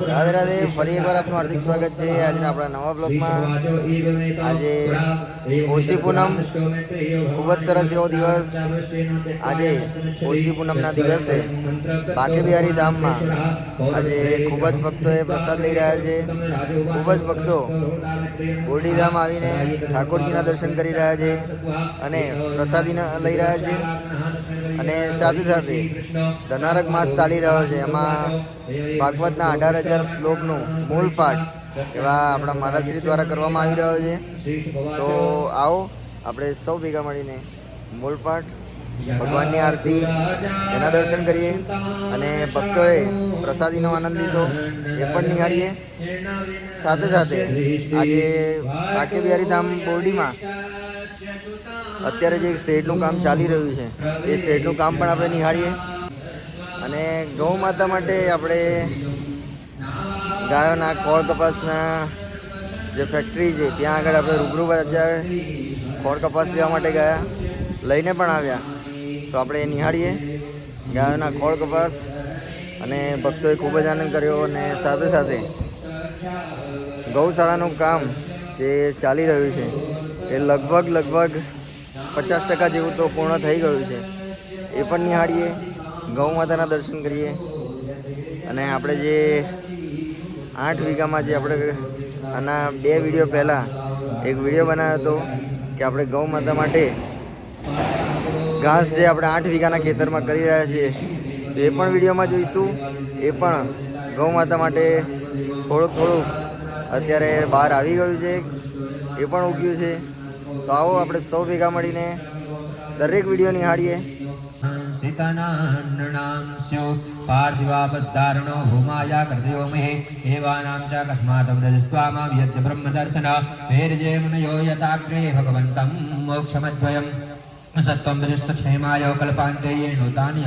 રાધે રાધે, ફરી એકવાર આપનું હાર્દિક સ્વાગત છે આજના આપણા નવા બ્લોગમાં। આજે પોષી પૂનમ, ખૂબ જ સરસ એવો દિવસ। આજે પોષી પૂનમના દિવસે બાંકે બિહારી ધામમાં આજે ખૂબ જ ભક્તોએ પ્રસાદ લઈ રહ્યા છે। ખૂબ જ ભક્તો બોરડી ધામ આવીને ઠાકોરજીના દર્શન કરી રહ્યા છે અને પ્રસાદી લઈ રહ્યા છે। અને સાથે સાથે ધનારક માસ ચાલી રહ્યો છે, એમાં ભાગવતના 18,000 શ્લોકનું મૂળ પાઠ એવા આપણા મહારાજશ્રી દ્વારા કરવામાં આવી રહ્યો છે। તો આવો આપણે સૌ ભેગા મળીને મૂળ પાઠ, ભગવાનની આરતી, એના દર્શન કરીએ અને ભક્તોએ પ્રસાદીનો આનંદ લીધો એ પણ નિહાળીએ। સાથે સાથે આજે બાંકે બિહારી ધામ બોરડીમાં અત્યારે જે શેડનું કામ ચાલી રહ્યું છે એ શેડનું કામ પણ આપણે નિહાળીએ। અને ગૌ માતા માટે આપણે ગાયોના ખોળ કપાસના જે ફેક્ટરી છે ત્યાં આગળ આપણે રૂબરૂ અત્યારે ખોળ કપાસ લેવા માટે ગયા, લઈને પણ આવ્યા। તો આપણે એ નિહાળીએ ગાયોના ખોળ કપાસ, અને ભક્તોએ ખૂબ જ આનંદ કર્યો। અને સાથે સાથે ગૌશાળાનું કામ જે ચાલી રહ્યું છે એ લગભગ 50% જેવું તો પૂર્ણ થઈ ગયું છે, એ પણ નિહાળીએ, ગૌ માતાના દર્શન કરીએ। અને આપણે જે 8 વીઘામાં જે આપણે આના 2 વિડીયો પહેલાં એક વિડીયો બનાવ્યો હતો કે આપણે ગૌ માતા માટે ઘાસ જે આપણે 8 વીઘાના ખેતરમાં કરી રહ્યા છીએ, તો એ પણ વિડીયોમાં જોઈશું। એ પણ ગૌ માતા માટે થોડુંક અત્યારે બહાર આવી ગયું છે, એ પણ ઉગ્યું છે। તો આવો આપણે સૌ ભેગા મળીને દરેક વિડીયો નિહાળીએ। सीतानां स्यो पार्थिवापद्धारणो भूमाया कृतयो महे एवानां च कस्मात् रजस्त्वामां यद्य ब्रह्मदर्शन वेर्जे मुनयो यताग्रे भगवन्तं मोक्षमद्वयम् सत्वं विशिष्टक्षेमाय कल्पान्ते येनोतानि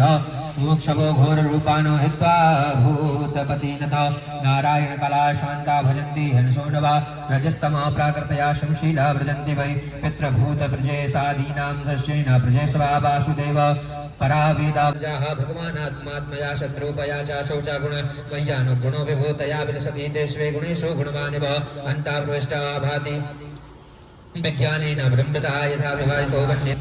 मोक्षवो घोररूपानो हित्वा भूतपतिनथ नारायणकला शान्ता भजन्ति हंसोनवा रजस्तमा प्राकृतया शंशीला व्रजन्ति वै पितृभूतप्रजे साधीनां सस्येन प्रजेस्वा वासुदेव परावेदावजाः भगवानात्मात्मया शत्रुपया च शौचागुण मय्यानुगुणो विभूतया विलसति ते स्वे गुणेषु गुणवानिव अन्ताप्रविष्टा भाति विज्ञानेन ब्रह्मता यथा विभाजितो वन्ये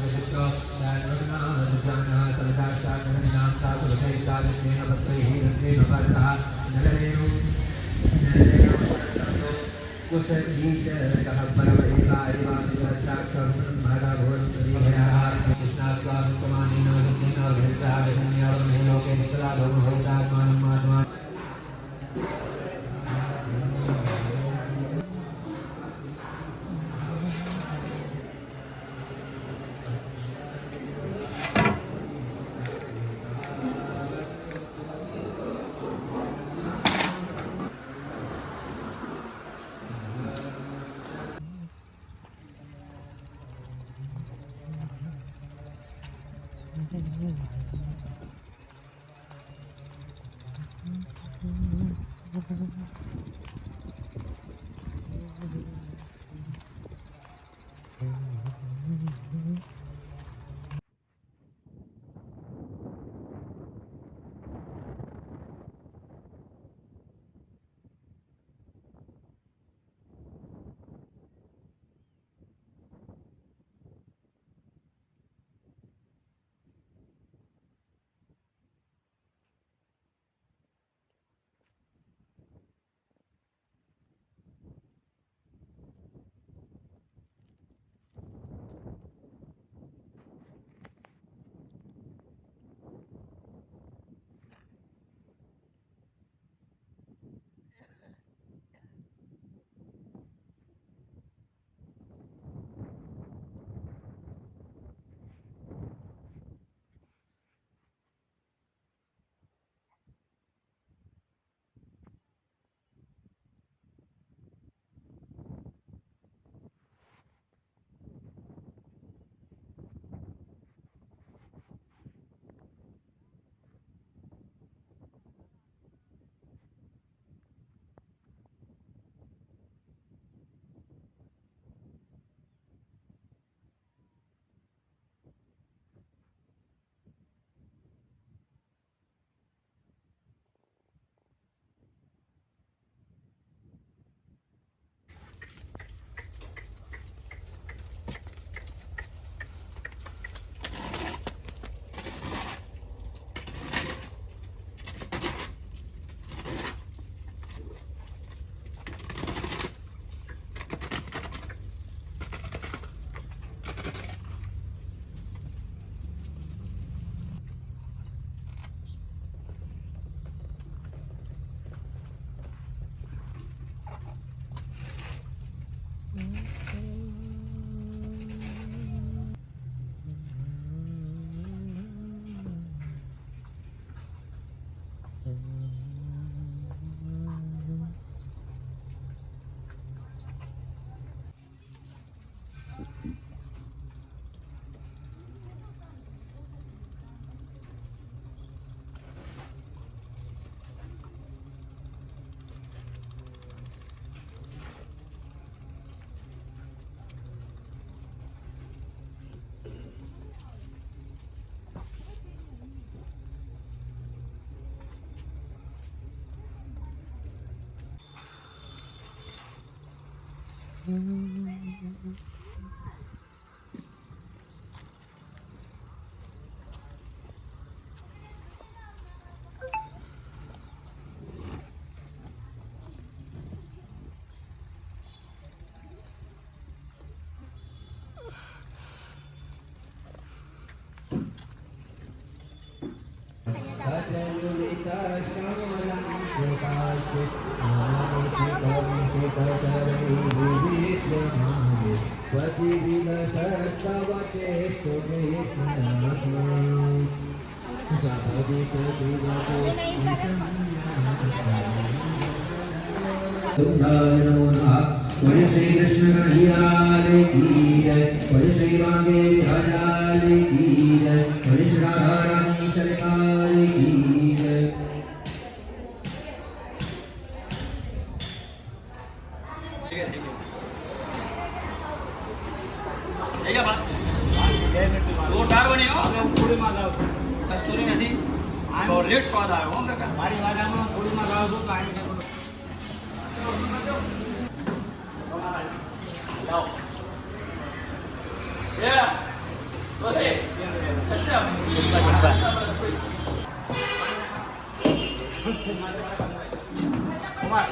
नमो नमः। बोले श्री कृष्ण कन्हैयालाल की जय। बोले श्री वागे विहाराल की जय। बोले श्री राधा रानी सरकार की जय। જોરદાર બની હો પૂરીમાં ગાવ કસ્તુરી નથી સોલિડ સ્વાદ આવ્યો હો કાકા મારી વાડામાં પૂરીમાં ગાવ તો કાઈ કે લાવ યે ઓકે કશા કુમાર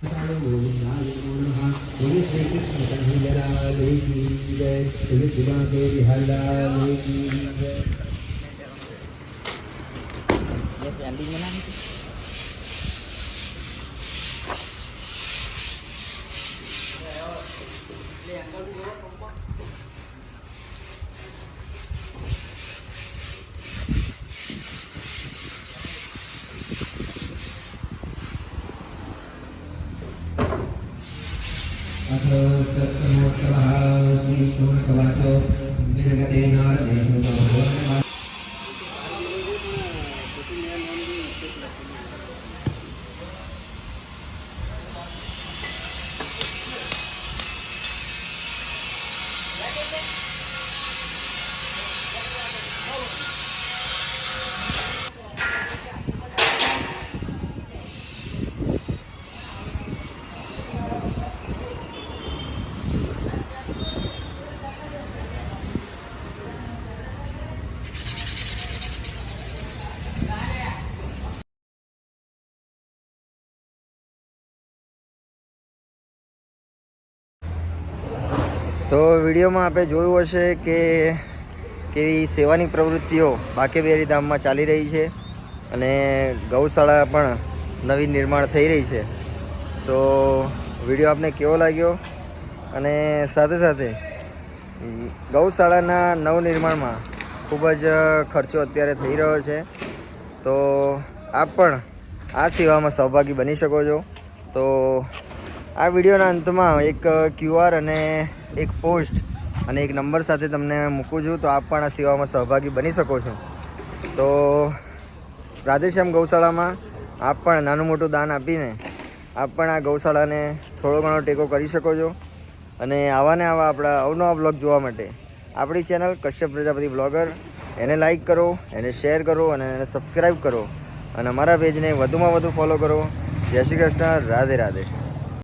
गोविंदाय नमो नमः। बोलिए श्री कृष्ण कन्हैया लाल की जय। बोलिए श्री बांके बिहारी लाल की जय। अथ तत्समोत्सवः श्रीशूर्णकवाचो विजगते नारदेशो। તો વિડીયોમાં આપણે જોયું હશે કે કેવી સેવાની પ્રવૃત્તિઓ બાંકેબિહારી ધામમાં ચાલી રહી છે અને ગૌશાળા પણ નવી નિર્માણ થઈ રહી છે. તો વિડીયો આપને કેવો લાગ્યો અને સાથે સાથે ગૌશાળાના નવનિર્માણમાં ખૂબ જ ખર્ચો અત્યારે થઈ રહ્યો છે. તો આપ પણ આ સેવામાં સહભાગી બની શકો છો. તો આ વિડીયોના અંતમાં એક QR અને એક પોસ્ટ અને એક નંબર સાથે તમને મૂકું છું. તો આપ પણ આ સેવામાં સહભાગી બની શકો છો. તો રાધેશ્યામ ગૌશાળામાં આપ પણ નાનું મોટું દાન આપીને આપ પણ આ ગૌશાળાને થોડો ઘણો ટેકો કરી શકો છો. અને આવા ને આવા આપણા અવનવા બ્લોગ જોવા માટે આપણી ચેનલ કશ્યપ પ્રજાપતિ બ્લોગર એને લાઈક કરો, એને શેર કરો અને એને સબસ્ક્રાઈબ કરો અને અમારા પેજને વધુમાં વધુ ફોલો કરો. જય શ્રી કૃષ્ણ. રાધે રાધે.